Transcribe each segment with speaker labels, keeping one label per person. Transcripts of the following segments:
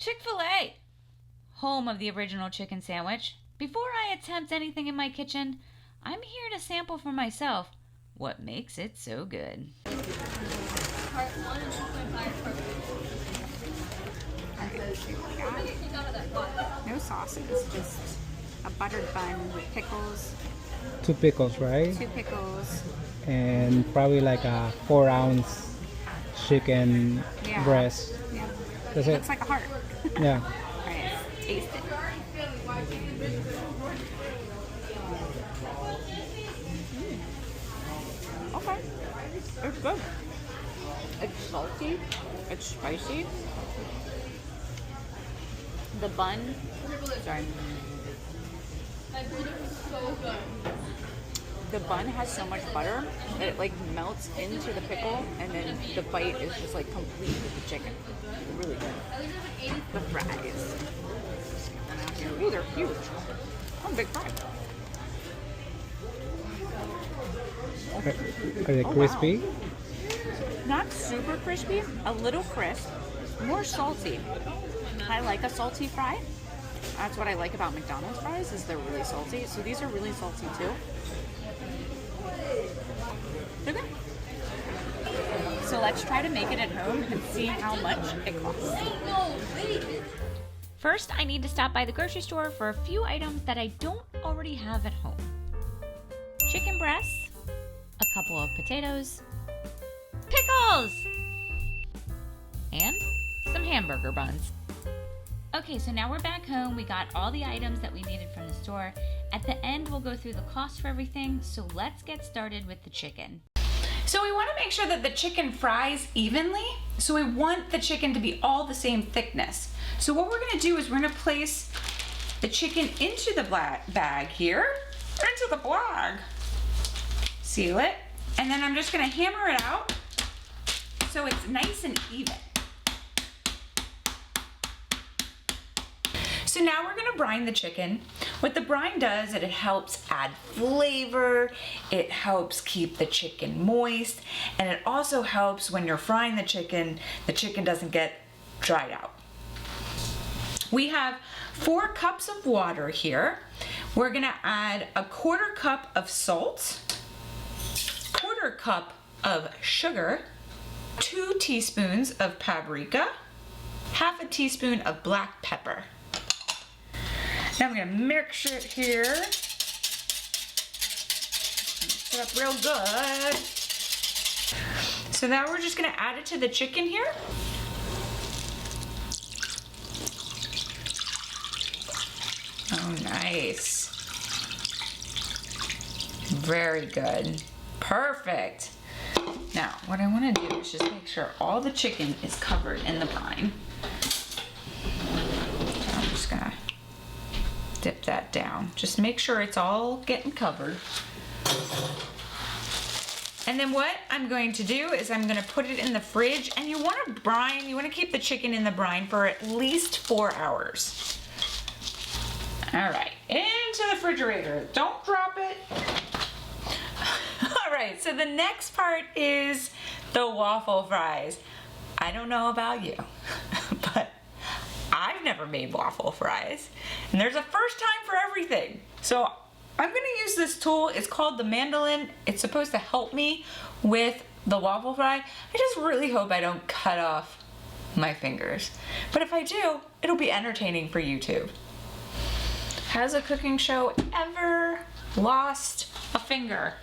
Speaker 1: Chick-Fil-A, home of the original chicken sandwich. Before I attempt anything in my kitchen, I'm here to sample for myself what makes it so good.
Speaker 2: Part 1 and 2.5.
Speaker 3: No sauces, just a buttered bun with pickles.
Speaker 4: 2 pickles, right?
Speaker 3: 2 pickles.
Speaker 4: And probably like a 4-ounce chicken breast.
Speaker 3: Yeah.
Speaker 4: That's
Speaker 3: It
Speaker 4: it.
Speaker 3: looks like a heart.
Speaker 4: Yeah.
Speaker 3: Alright, taste it. Okay. It's good. It's salty. It's spicy. The bun. Sorry.
Speaker 2: So good.
Speaker 3: The bun has so much butter that it like melts into the pickle, and then the bite is just like complete with the chicken. Really good. The fries. Ooh, they're huge. Oh, big fry.
Speaker 4: Are they crispy?
Speaker 3: Not super crispy, a little crisp, more salty. I like a salty fry. That's what I like about McDonald's fries, is they're really salty. So these are really salty too. They're good. So let's try to make it at home and see how much it costs.
Speaker 1: First, I need to stop by the grocery store for a few items that I don't already have at home. Chicken breasts, a couple of potatoes, pickles, and some hamburger buns. Okay, so now we're back home. We got all the items that we needed from the store. At the end, we'll go through the cost for everything, so let's get started with the chicken.
Speaker 5: So we want to make sure that the chicken fries evenly. So we want the chicken to be all the same thickness. So what we're going to do is we're going to place the chicken into the bag here, into the bag. Seal it, and then I'm just going to hammer it out so it's nice and even. So now we're gonna brine the chicken. What the brine does is it helps add flavor, it helps keep the chicken moist, and it also helps when you're frying the chicken doesn't get dried out. We have 4 cups of water here. We're gonna add a 1/4 cup of salt, 1/4 cup of sugar, 2 teaspoons of paprika, 1/2 teaspoon of black pepper. Now I'm gonna mix it here. Mix it up real good. So now we're just gonna add it to the chicken here. Oh, nice. Very good. Perfect. Now, what I wanna do is just make sure all the chicken is covered in the brine. So I'm just gonna dip that down. Just make sure it's all getting covered. And then what I'm going to do is I'm gonna put it in the fridge, and you wanna keep the chicken in the brine for at least 4 hours. All right, into the refrigerator. Don't drop it. All right, so the next part is the waffle fries. I don't know about you, but I've never made waffle fries, and there's a first time for everything. So I'm gonna use this tool. It's called the mandolin. It's supposed to help me with the waffle fry. I just really hope I don't cut off my fingers. But if I do, it'll be entertaining for YouTube. Has a cooking show ever lost a finger?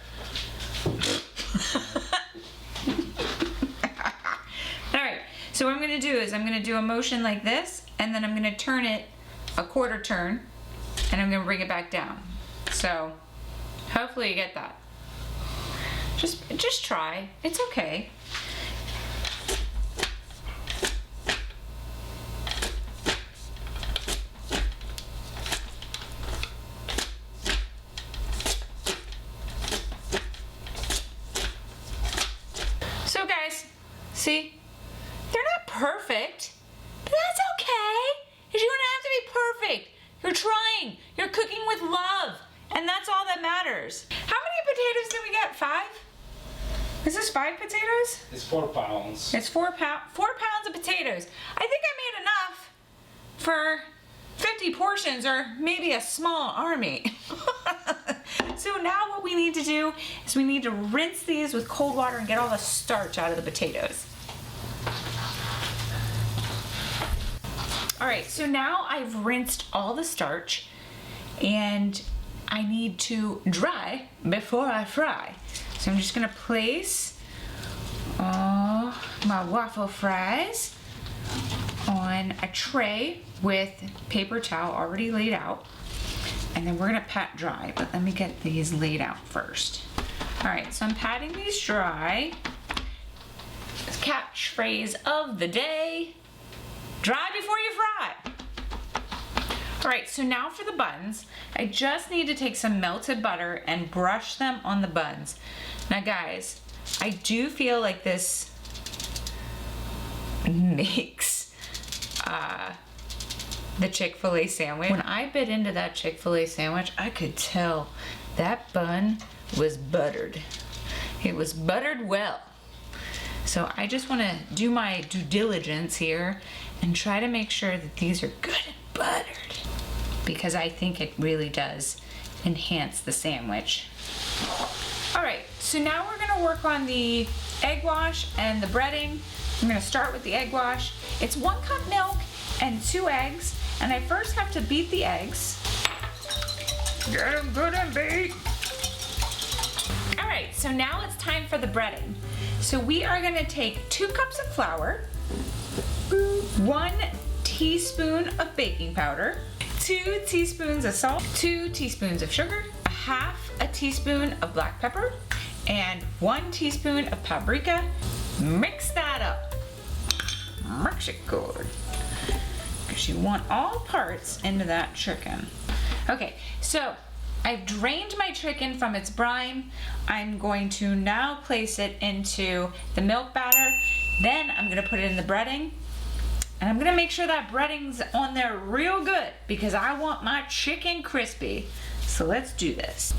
Speaker 5: All right, so what I'm gonna do is I'm gonna do a motion like this, and then I'm gonna turn it a 1/4 turn, and I'm gonna bring it back down. So hopefully you get that. Just try, it's okay. So guys, see, they're not perfect, but that's okay. You don't have to be perfect. You're trying, you're cooking with love, and that's all that matters. How many potatoes did we get? 5? Is this 5 potatoes?
Speaker 4: It's 4 pounds.
Speaker 5: It's 4 pounds of potatoes. I think I made enough. for 50 portions or maybe a small army. So now what we need to do is we need to rinse these with cold water and get all the starch out of the potatoes. All right, so now I've rinsed all the starch and I need to dry before I fry. So I'm just gonna place all my waffle fries on a tray with paper towel already laid out. And then we're gonna pat dry, but let me get these laid out first. All right, so I'm patting these dry. Catchphrase of the day, dry before you fry. All right, so now for the buns. I just need to take some melted butter and brush them on the buns. Now guys, I do feel like this makes the Chick-Fil-A sandwich. When I bit into that Chick-Fil-A sandwich, I could tell that bun was buttered. It was buttered well. So I just want to do my due diligence here and try to make sure that these are good and buttered, because I think it really does enhance the sandwich. All right, so now we're gonna work on the egg wash and the breading. I'm gonna start with the egg wash. It's 1 cup milk and 2 eggs, and I first have to beat the eggs. Get them good and beat. All right, so now it's time for the breading. So we are gonna take 2 cups of flour, 1 teaspoon of baking powder, 2 teaspoons of salt, 2 teaspoons of sugar, 1/2 teaspoon of black pepper, and 1 teaspoon of paprika. Mix that up. Mix it good, because you want all parts into that chicken. Okay, so I've drained my chicken from its brine. I'm going to now place it into the milk batter. Then I'm gonna put it in the breading. And I'm gonna make sure that breading's on there real good, because I want my chicken crispy. So let's do this.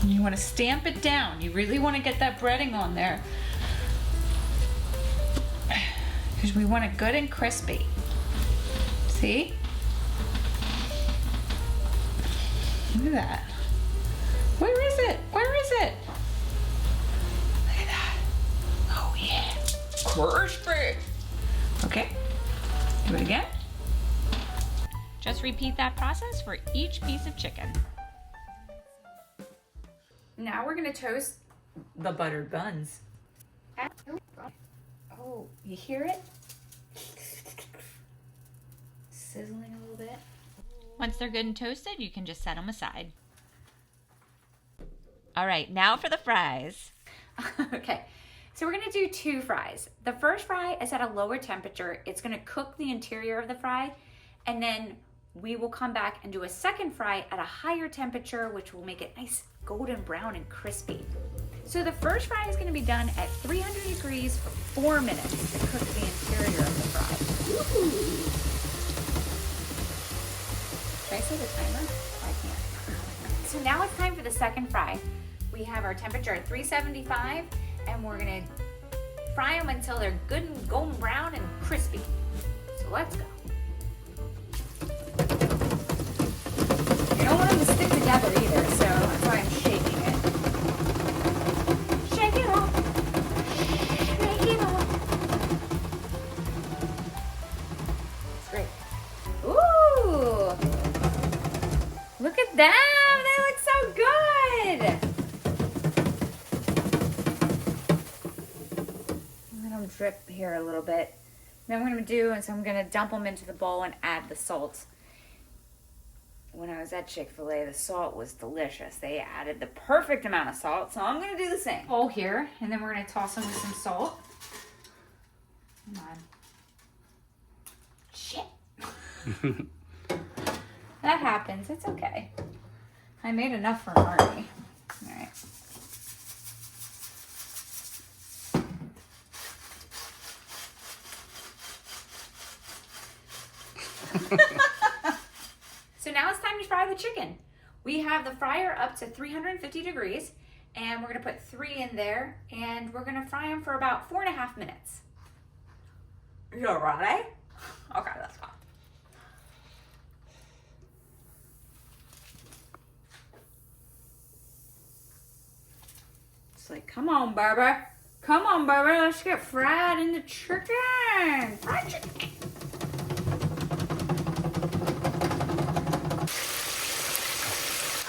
Speaker 5: You want to stamp it down. You really want to get that breading on there, because we want it good and crispy. See? Look at that. Where is it? Where is it? Look at that. Oh yeah. Crispy. Okay. Do it again.
Speaker 1: Just repeat that process for each piece of chicken.
Speaker 5: Now we're gonna toast the buttered buns. Oh, you hear it? Sizzling a little bit.
Speaker 1: Once they're good and toasted, you can just set them aside. All right, now for the fries.
Speaker 6: Okay, so we're gonna do 2 fries. The first fry is at a lower temperature. It's gonna cook the interior of the fry, and then we will come back and do a second fry at a higher temperature, which will make it nice golden brown and crispy. So the first fry is gonna be done at 300 degrees for 4 minutes to cook the interior of the fry. Should I set the timer? I can't. So now it's time for the second fry. We have our temperature at 375, and we're gonna fry them until they're good and golden brown and crispy. So let's go. You don't want them to stick together either, so that's why I'm shaking it. Shake it off. Shake it off. It's great. Ooh! Look at them! They look so good! Let them drip here a little bit. Then what I'm gonna do is I'm gonna dump them into the bowl and add the salt. When I was at Chick-Fil-A, the salt was delicious. They added the perfect amount of salt, so I'm gonna do the same. Bowl here, and then we're gonna toss them with some salt. Come on. Shit. That happens, it's okay. I made enough for an army. All right. So now it's time to fry the chicken. We have the fryer up to 350 degrees, and we're gonna put 3 in there, and we're gonna fry them for about 4.5 minutes. You ready? Okay, let's go. It's like, come on, baby. Come on, baby. Let's get fried in the chicken. Fried chicken.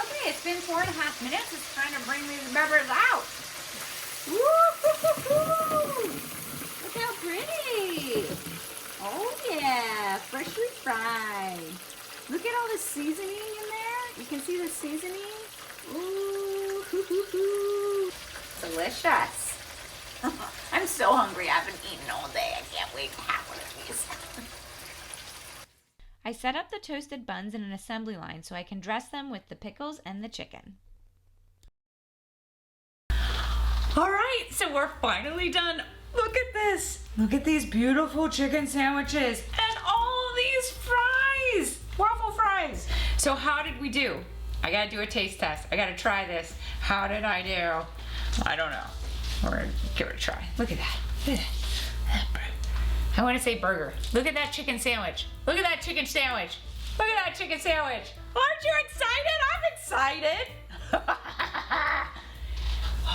Speaker 6: Okay, it's been 4.5 minutes. It's time to bring these beavers out. Woo-hoo-hoo-hoo. Look how pretty. Oh yeah, freshly fried. Look at all the seasoning in there. You can see the seasoning. Ooh, hoo-hoo-hoo. Delicious. I'm so hungry. I haven't eaten all day. I can't wait to have one of these.
Speaker 1: I set up the toasted buns in an assembly line so I can dress them with the pickles and the chicken.
Speaker 5: All right, so we're finally done. Look at this. Look at these beautiful chicken sandwiches and all of these fries, waffle fries. So how did we do? I gotta do a taste test. I gotta try this. How did I do? I don't know. We're gonna give it a try. Look at that. Look at that. I want to say burger. Look at that chicken sandwich. Look at that chicken sandwich. Look at that chicken sandwich. Aren't you excited? I'm excited.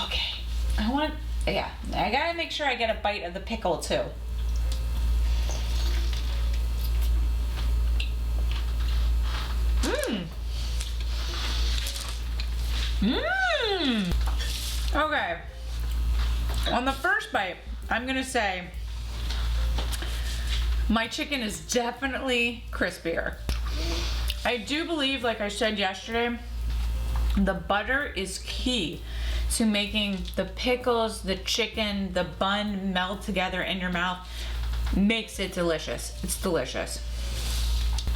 Speaker 5: Okay. I gotta make sure I get a bite of the pickle too. Okay. On the first bite, I'm gonna say my chicken is definitely crispier. I do believe, like I said yesterday, the butter is key to making the pickles, the chicken, the bun melt together in your mouth. Makes it delicious. It's delicious.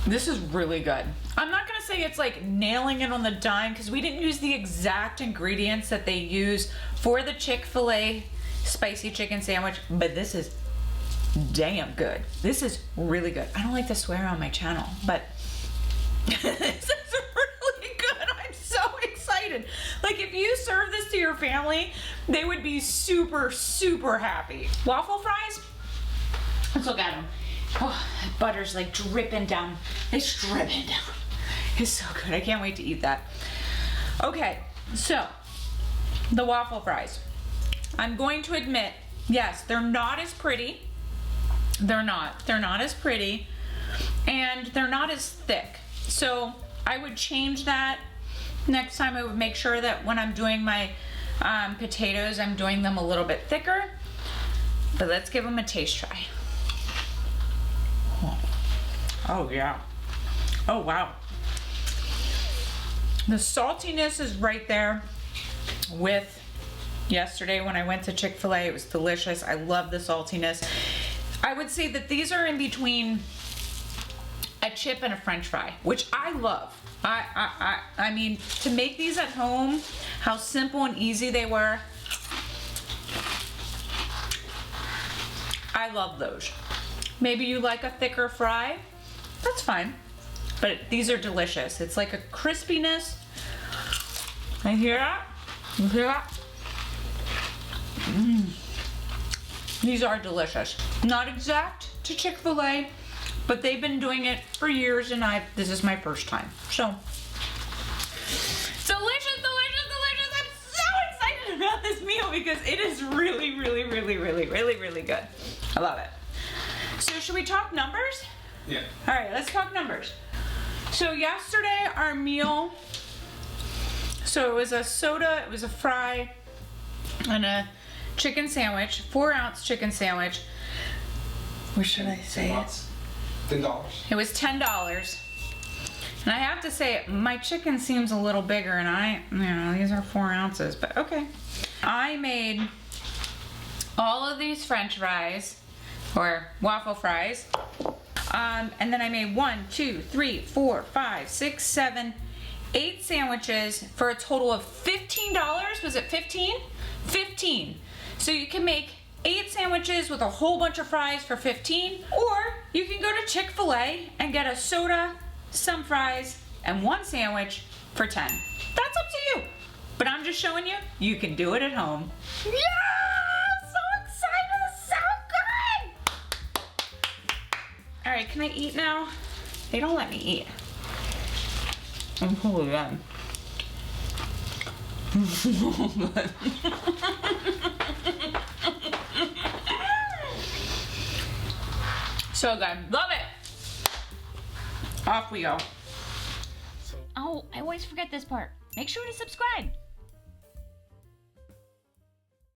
Speaker 5: This is really good. I'm not gonna say it's like nailing it on the dime because we didn't use the exact ingredients that they use for the Chick-Fil-A spicy chicken sandwich, but this is damn good. This is really good. I don't like to swear on my channel, but this is really good. I'm so excited. Like if you serve this to your family, they would be super, super happy. Waffle fries, let's look at them. Oh, that butter's like dripping down. It's dripping down. It's so good. I can't wait to eat that. Okay, so the waffle fries. I'm going to admit, yes, they're not as pretty. They're not as pretty, and they're not as thick. So I would change that. Next time I would make sure that when I'm doing my potatoes, I'm doing them a little bit thicker. But let's give them a taste try. Oh yeah. Oh wow. The saltiness is right there with yesterday when I went to Chick-Fil-A. It was delicious. I love the saltiness. I would say that these are in between a chip and a French fry, which I love. I mean, to make these at home, how simple and easy they were. I love those. Maybe you like a thicker fry, that's fine. But these are delicious. It's like a crispiness. I hear that? You hear that? These are delicious. Not exact to Chick-fil-A, but they've been doing it for years and this is my first time. So, delicious, delicious, delicious. I'm so excited about this meal because it is really, really, really, really, really, really good. I love it. So should we talk numbers?
Speaker 4: Yeah.
Speaker 5: All right, let's talk numbers. So yesterday our meal, so it was a soda, it was a fry, and a chicken sandwich, 4-ounce chicken sandwich. What should I say?
Speaker 4: $10.
Speaker 5: It was $10. And I have to say, my chicken seems a little bigger, and these are 4 ounces, but okay. I made all of these French fries, or waffle fries, and then I made 1, 2, 3, 4, 5, 6, 7, 8 sandwiches for a total of $15. Was it 15? 15. So you can make 8 sandwiches with a whole bunch of fries for 15, or you can go to Chick-fil-A and get a soda, some fries, and one sandwich for 10. That's up to you. But I'm just showing you, you can do it at home. Yeah! So excited! So good! All right, can I eat now? They don't let me eat. I'm full again. So good. Love it. Off we go.
Speaker 1: Oh, I always forget this part. Make sure to subscribe.